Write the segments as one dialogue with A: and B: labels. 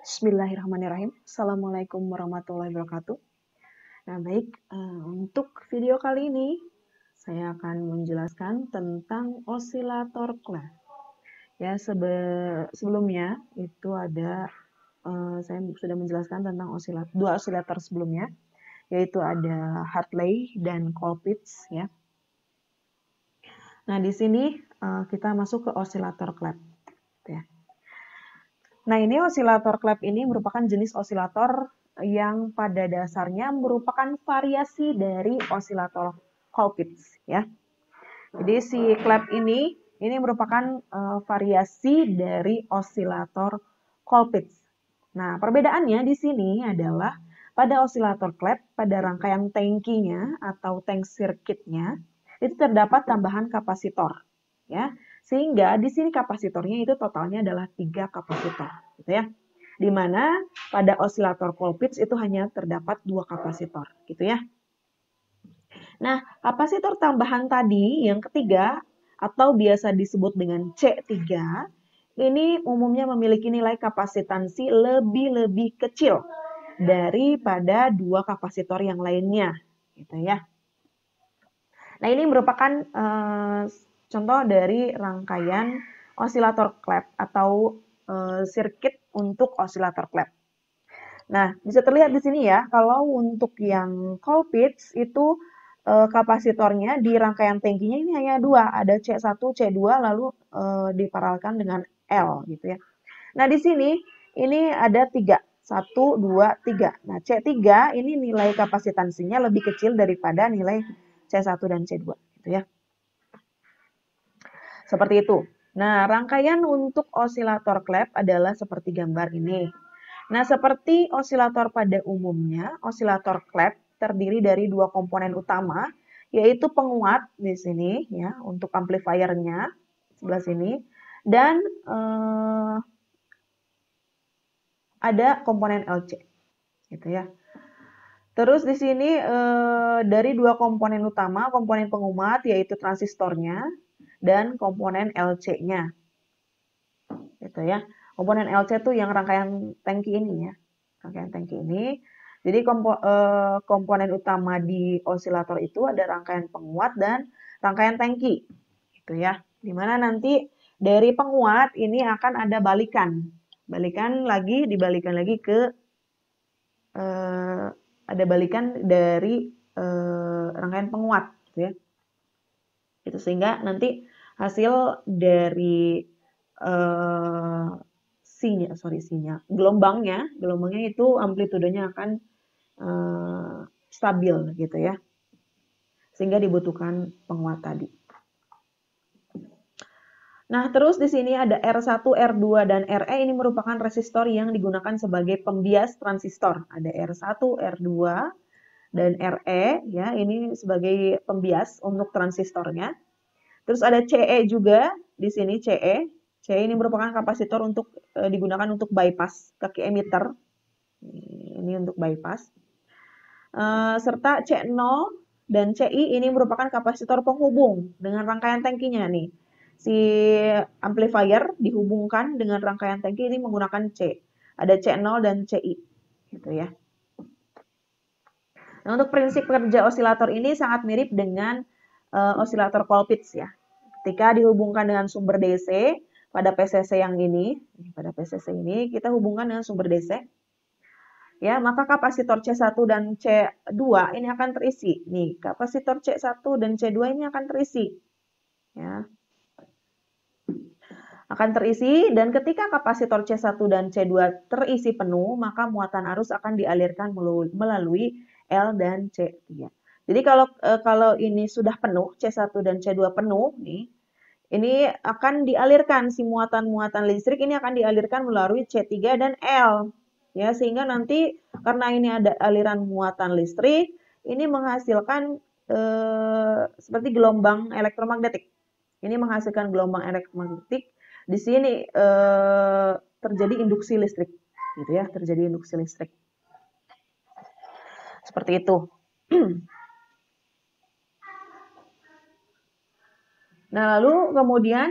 A: Bismillahirrahmanirrahim. Assalamualaikum warahmatullahi wabarakatuh. Nah, baik, untuk video kali ini saya akan menjelaskan tentang osilator clef. Ya, sebelumnya itu ada saya sudah menjelaskan tentang dua osilator sebelumnya, yaitu ada Hartley dan Colpitts ya. Nah, di sini kita masuk ke osilator clef ya. Nah, ini osilator clef ini merupakan jenis osilator yang pada dasarnya merupakan variasi dari osilator Colpitts ya. Jadi si clef ini merupakan variasi dari osilator Colpitts. Nah, perbedaannya di sini adalah pada osilator clef pada rangkaian tangkinya atau tank circuitnya itu terdapat tambahan kapasitor ya. Sehingga di sini kapasitornya itu totalnya adalah 3 kapasitor, gitu ya. Di mana pada osilator Colpitts itu hanya terdapat 2 kapasitor, gitu ya. Nah, kapasitor tambahan tadi yang ketiga atau biasa disebut dengan C3, ini umumnya memiliki nilai kapasitansi lebih kecil daripada 2 kapasitor yang lainnya, gitu ya. Nah, ini merupakan contoh dari rangkaian osilator clef atau sirkuit untuk osilator clef. Nah, bisa terlihat di sini ya, kalau untuk yang Colpitts itu kapasitornya di rangkaian tangkinya ini hanya 2, ada C1, C2, lalu diparalelkan dengan L gitu ya. Nah, di sini ini ada 3, 1, 2, 3. Nah, C3 ini nilai kapasitansinya lebih kecil daripada nilai C1 dan C2 gitu ya. Seperti itu. Nah, rangkaian untuk osilator clef adalah seperti gambar ini. Nah, seperti osilator pada umumnya, osilator clef terdiri dari 2 komponen utama, yaitu penguat di sini ya untuk amplifiernya sebelah sini dan ada komponen LC gitu ya. Terus di sini dari 2 komponen utama, komponen penguat yaitu transistornya dan komponen LC-nya. Gitu ya. Komponen LC itu yang rangkaian tangki ini ya. Rangkaian tangki ini. Jadi komponen utama di osilator itu ada rangkaian penguat dan rangkaian tangki. Gitu ya. Dimana nanti dari penguat ini akan ada balikan. Dibalikan lagi ke ada balikan dari rangkaian penguat gitu ya. Itu sehingga nanti hasil dari gelombangnya itu amplitudenya akan stabil gitu ya. Sehingga dibutuhkan penguat tadi. Nah, terus di sini ada R1, R2, dan RE ini merupakan resistor yang digunakan sebagai pembias transistor. Ada R1, R2, dan RE ya, ini sebagai pembias untuk transistornya. Terus ada CE juga di sini CE. CE ini merupakan kapasitor untuk digunakan untuk bypass kaki emitter. Ini untuk bypass. Serta C0 dan CI ini merupakan kapasitor penghubung dengan rangkaian tangkinya nih. Si amplifier dihubungkan dengan rangkaian tangki ini menggunakan C. Ada C0 dan CI gitu ya. Nah, untuk prinsip kerja osilator ini sangat mirip dengan osilator Colpitts ya. Ketika dihubungkan dengan sumber DC pada PCC yang ini, kita hubungkan dengan sumber DC. Ya, maka kapasitor C1 dan C2 ini akan terisi. Nih, kapasitor C1 dan C2 ini akan terisi. Ya. Akan terisi dan ketika kapasitor C1 dan C2 terisi penuh, maka muatan arus akan dialirkan melalui L dan C3. Jadi kalau ini sudah penuh, C1 dan C2 penuh nih, ini akan dialirkan si muatan-muatan listrik ini akan dialirkan melalui C3 dan L. Ya, sehingga nanti karena ini ada aliran muatan listrik, ini menghasilkan seperti gelombang elektromagnetik. Ini menghasilkan gelombang elektromagnetik. Di sini terjadi induksi listrik, gitu ya, terjadi induksi listrik. Seperti itu. Nah, lalu kemudian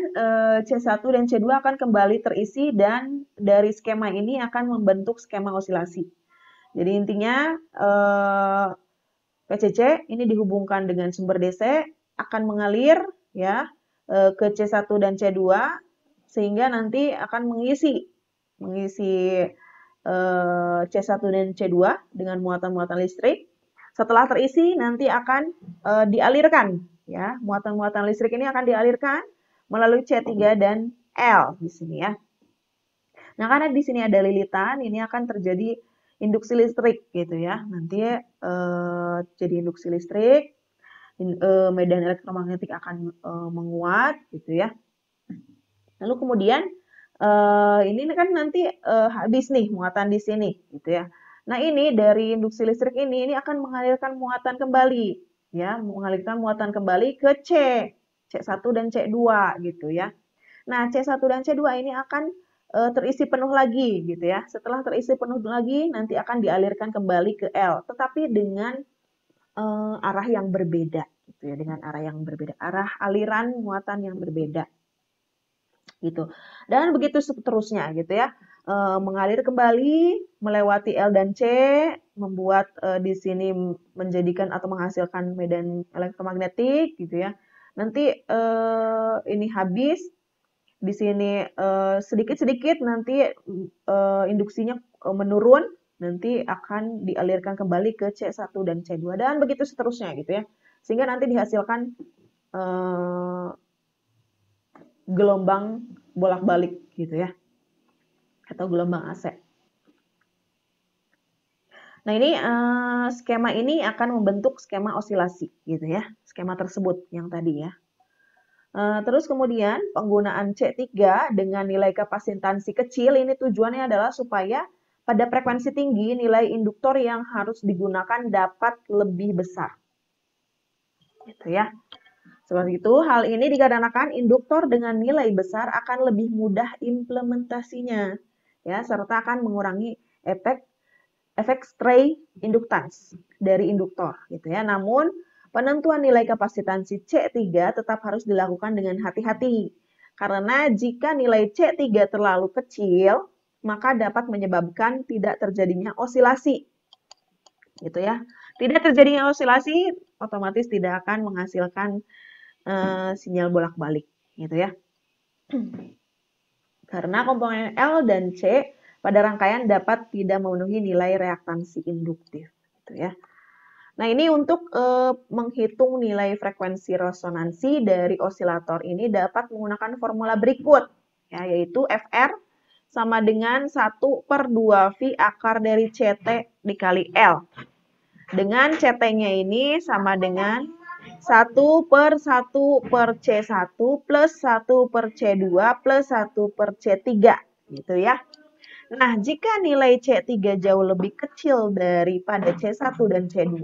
A: C1 dan C2 akan kembali terisi dan dari skema ini akan membentuk skema osilasi. Jadi intinya PCC ini dihubungkan dengan sumber DC akan mengalir ya ke C1 dan C2 sehingga nanti akan mengisi C1 dan C2 dengan muatan-muatan listrik. Setelah terisi nanti akan dialirkan ya. Muatan-muatan listrik ini akan dialirkan melalui C3 dan L di sini ya. Nah, karena di sini ada lilitan, ini akan terjadi induksi listrik gitu ya. Nanti jadi induksi listrik, medan elektromagnetik akan menguat gitu ya. Lalu kemudian ini kan nanti habis nih muatan di sini gitu ya. Nah, ini dari induksi listrik ini akan mengalirkan muatan kembali ya, mengalirkan muatan kembali ke C1 dan C2 gitu ya. Nah, C1 dan C2 ini akan terisi penuh lagi gitu ya. Setelah terisi penuh lagi nanti akan dialirkan kembali ke L, tetapi dengan arah yang berbeda gitu ya, dengan arah yang berbeda, arah aliran muatan yang berbeda gitu. Dan begitu seterusnya gitu ya. Mengalir kembali melewati L dan C, membuat di sini menjadikan atau menghasilkan medan elektromagnetik gitu ya. Nanti ini habis di sini sedikit-sedikit nanti induksinya menurun, nanti akan dialirkan kembali ke C1 dan C2 dan begitu seterusnya gitu ya. Sehingga nanti dihasilkan gelombang bolak-balik gitu ya. Atau gelombang AC. Nah, ini skema ini akan membentuk skema osilasi gitu ya. Skema tersebut yang tadi ya. Terus kemudian penggunaan C3 dengan nilai kapasitansi kecil ini tujuannya adalah supaya pada frekuensi tinggi nilai induktor yang harus digunakan dapat lebih besar. Gitu ya. Seperti itu, hal ini dikarenakan induktor dengan nilai besar akan lebih mudah implementasinya ya, serta akan mengurangi efek stray induktans dari induktor gitu ya. Namun penentuan nilai kapasitansi C3 tetap harus dilakukan dengan hati-hati. Karena jika nilai C3 terlalu kecil, maka dapat menyebabkan tidak terjadinya osilasi. Gitu ya. Tidak terjadinya osilasi otomatis tidak akan menghasilkan sinyal bolak-balik gitu ya. Karena komponen L dan C pada rangkaian dapat tidak memenuhi nilai reaktansi induktif gitu ya. Nah, ini untuk menghitung nilai frekuensi resonansi dari osilator ini dapat menggunakan formula berikut, ya, yaitu Fr sama dengan 1/2V akar dari CT dikali L. Dengan CT-nya ini sama dengan 1/1/C1 plus 1/C2 plus 1/C3 gitu ya. Nah, jika nilai C3 jauh lebih kecil daripada C1 dan C2,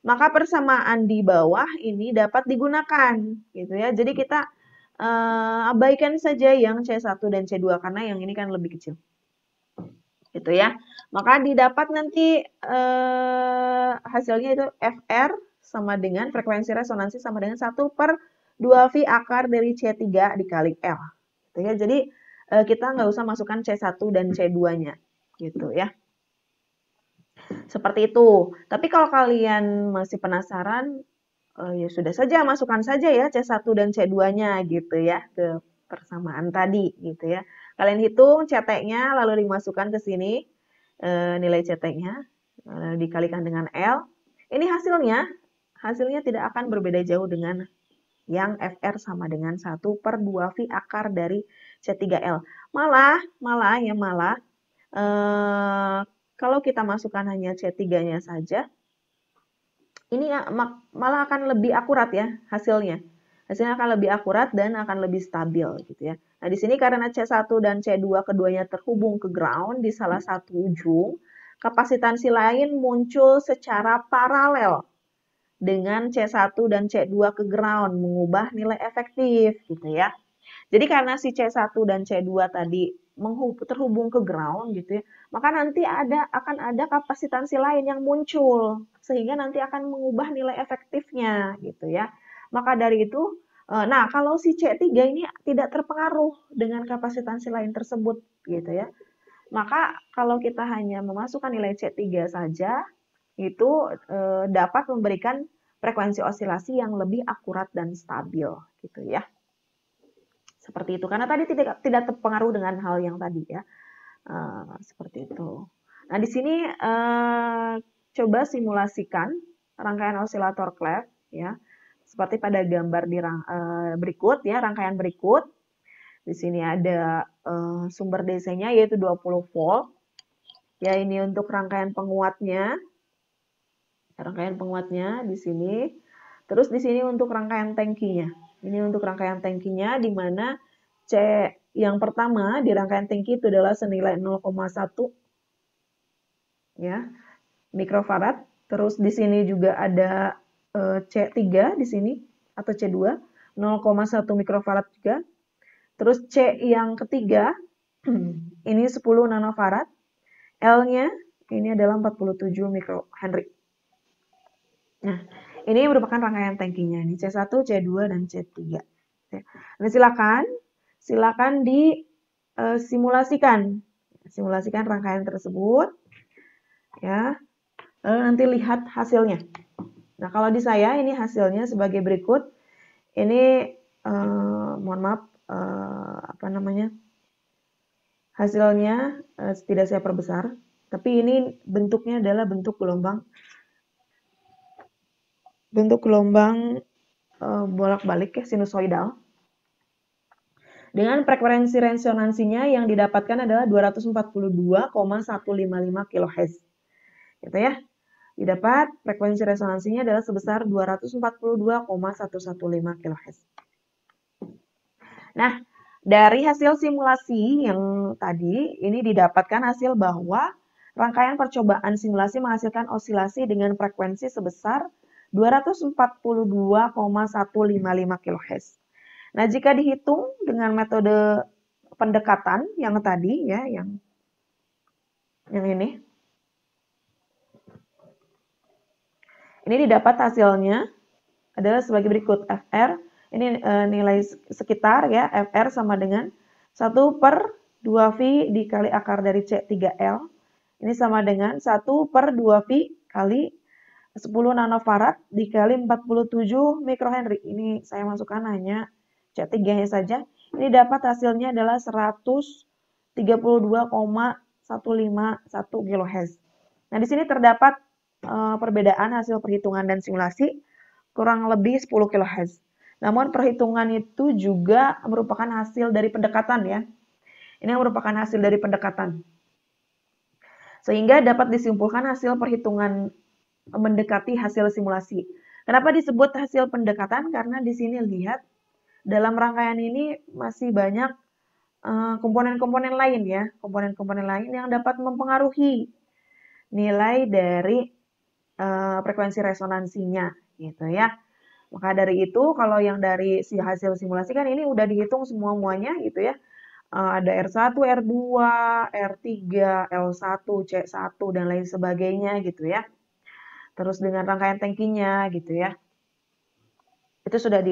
A: maka persamaan di bawah ini dapat digunakan gitu ya. Jadi kita abaikan saja yang C1 dan C2 karena yang ini kan lebih kecil. Gitu ya. Maka didapat nanti hasilnya itu Fr sama dengan frekuensi resonansi sama dengan 1/2V akar dari C3 dikali L. Gitu ya. Jadi kita nggak usah masukkan C1 dan C2-nya. Gitu ya. Seperti itu. Tapi kalau kalian masih penasaran, ya sudah saja, masukkan saja ya C1 dan C2-nya gitu ya ke persamaan tadi gitu ya. Kalian hitung CT-nya lalu dimasukkan ke sini nilai CT-nya dikalikan dengan L. Ini hasilnya tidak akan berbeda jauh dengan yang Fr sama dengan 1/2V akar dari C3L. Malah kalau kita masukkan hanya C3-nya saja, ini malah akan lebih akurat ya hasilnya. Hasilnya akan lebih akurat dan akan lebih stabil gitu ya. Nah, di sini karena C1 dan C2 keduanya terhubung ke ground di salah satu ujung, kapasitansi lain muncul secara paralel dengan C1 dan C2 ke ground, mengubah nilai efektif gitu ya. Jadi karena si C1 dan C2 tadi terhubung ke ground gitu ya, maka nanti akan ada kapasitansi lain yang muncul sehingga nanti akan mengubah nilai efektifnya gitu ya. Maka dari itu Nah, kalau si C3 ini tidak terpengaruh dengan kapasitansi lain tersebut gitu ya. Maka kalau kita hanya memasukkan nilai C3 saja, itu dapat memberikan frekuensi osilasi yang lebih akurat dan stabil gitu ya. Seperti itu. Karena tadi tidak terpengaruh dengan hal yang tadi ya. Seperti itu. Nah, di sini coba simulasikan rangkaian osilator clef ya. Seperti pada gambar di berikut ya, rangkaian berikut. Di sini ada sumber DC-nya yaitu 20 volt. Ya, ini untuk rangkaian penguatnya. Rangkaian penguatnya di sini. Terus di sini untuk rangkaian tangkinya. Ini untuk rangkaian tangkinya di mana C yang pertama di rangkaian tangki itu adalah senilai 0,1 ya, mikrofarad. Terus di sini juga ada C3 di sini atau C2 0,1 mikrofarad juga. Terus C yang ketiga ini 10 nanofarad. L-nya ini adalah 47 mikrohenry. Nah, ini merupakan rangkaian tangkinya. Ini C1, C2, dan C3. Nah, silakan disimulasikan. Simulasikan rangkaian tersebut. Ya, lalu nanti lihat hasilnya. Nah, kalau di saya ini hasilnya sebagai berikut. Ini mohon maaf, hasilnya tidak saya perbesar, tapi ini bentuknya adalah bentuk gelombang bolak-balik ya, sinusoidal. Dengan frekuensi resonansinya yang didapatkan adalah 242,155 kHz. Gitu ya. Didapat frekuensi resonansinya adalah sebesar 242,115 kHz. Nah, dari hasil simulasi yang tadi, ini didapatkan hasil bahwa rangkaian percobaan simulasi menghasilkan osilasi dengan frekuensi sebesar 242,155 kHz. Nah, jika dihitung dengan metode pendekatan yang tadi ya, yang ini. Ini didapat hasilnya adalah sebagai berikut. Fr ini nilai sekitar ya, Fr sama dengan 1/2V dikali akar dari C3L. Ini sama dengan 1/2V kali 10 nanofarad dikali 47 mikrohenry. Ini saya masukkan hanya C3-nya saja. Ini dapat hasilnya adalah 132,151 kHz. Nah, di sini terdapat perbedaan hasil perhitungan dan simulasi kurang lebih 10 kHz. Namun perhitungan itu juga merupakan hasil dari pendekatan ya. Ini merupakan hasil dari pendekatan. Sehingga dapat disimpulkan hasil perhitungan mendekati hasil simulasi. Kenapa disebut hasil pendekatan? Karena di sini lihat dalam rangkaian ini masih banyak komponen-komponen lain ya, komponen-komponen lain yang dapat mempengaruhi nilai dari frekuensi resonansinya gitu ya. Maka dari itu kalau yang dari si hasil simulasi kan ini udah dihitung semua-muanya gitu ya. Ada R1, R2, R3, L1, C1 dan lain sebagainya gitu ya. Terus dengan rangkaian tangkinya gitu ya. Itu sudah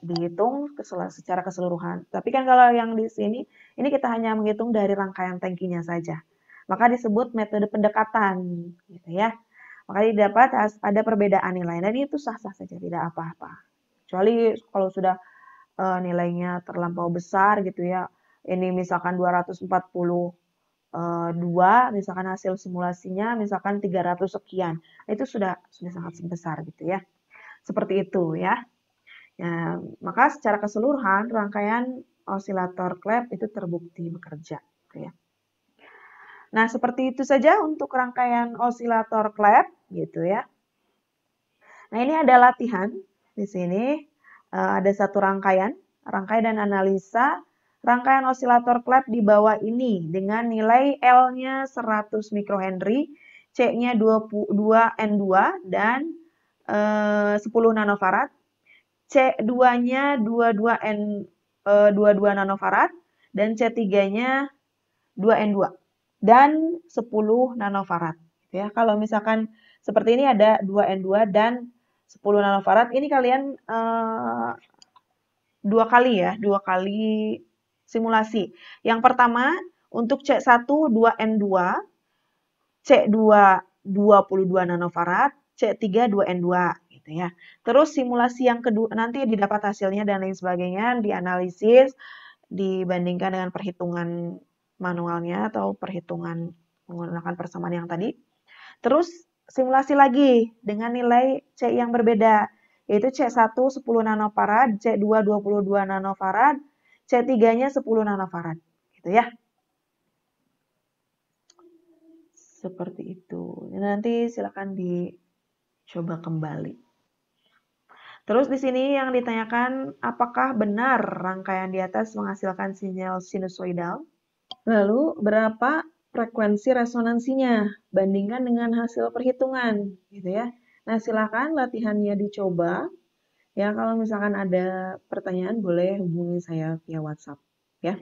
A: dihitung secara keseluruhan. Tapi kan kalau yang di sini, ini kita hanya menghitung dari rangkaian tangkinya saja. Maka disebut metode pendekatan gitu ya. Maka didapat ada perbedaan nilai. Dan itu sah-sah saja, tidak apa-apa. Kecuali kalau sudah nilainya terlampau besar gitu ya. Ini misalkan 242, misalkan hasil simulasinya misalkan 300 sekian. Itu sudah sangat besar gitu ya. Seperti itu ya. Ya, maka secara keseluruhan rangkaian osilator clef itu terbukti bekerja. Gitu ya. Nah, seperti itu saja untuk rangkaian osilator clef, gitu ya. Nah, ini ada latihan di sini. Ada satu rangkaian dan analisa rangkaian osilator clef di bawah ini dengan nilai L-nya 100 mikrohenry, C-nya 2N2 dan 10 nanofarad. C2-nya 22 nanofarad dan C3-nya 2N2 dan 10 nanofarad. Ya, kalau misalkan seperti ini ada 2N2 dan 10 nanofarad, ini kalian dua kali ya, dua kali simulasi. Yang pertama, untuk C1 2N2, C2 22 nanofarad, C3 2N2 gitu ya. Terus simulasi yang kedua nanti didapat hasilnya dan lain sebagainya, dianalisis, dibandingkan dengan perhitungan manualnya atau perhitungan menggunakan persamaan yang tadi. Terus simulasi lagi dengan nilai C yang berbeda, yaitu C1 10 nanofarad, C2 22 nanofarad, C3-nya 10 nanofarad gitu ya. Seperti itu. Nanti silakan dicoba kembali. Terus di sini yang ditanyakan, apakah benar rangkaian di atas menghasilkan sinyal sinusoidal? Lalu berapa frekuensi resonansinya? Bandingkan dengan hasil perhitungan, gitu ya. Nah, silakan latihannya dicoba. Ya, kalau misalkan ada pertanyaan boleh hubungi saya via WhatsApp, ya.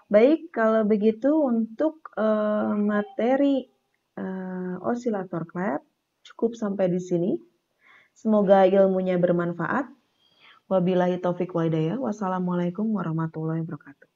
A: Baik, kalau begitu untuk materi osilator klep cukup sampai di sini. Semoga ilmunya bermanfaat. Wabillahi taufik wa hidayah. Wassalamualaikum warahmatullahi wabarakatuh.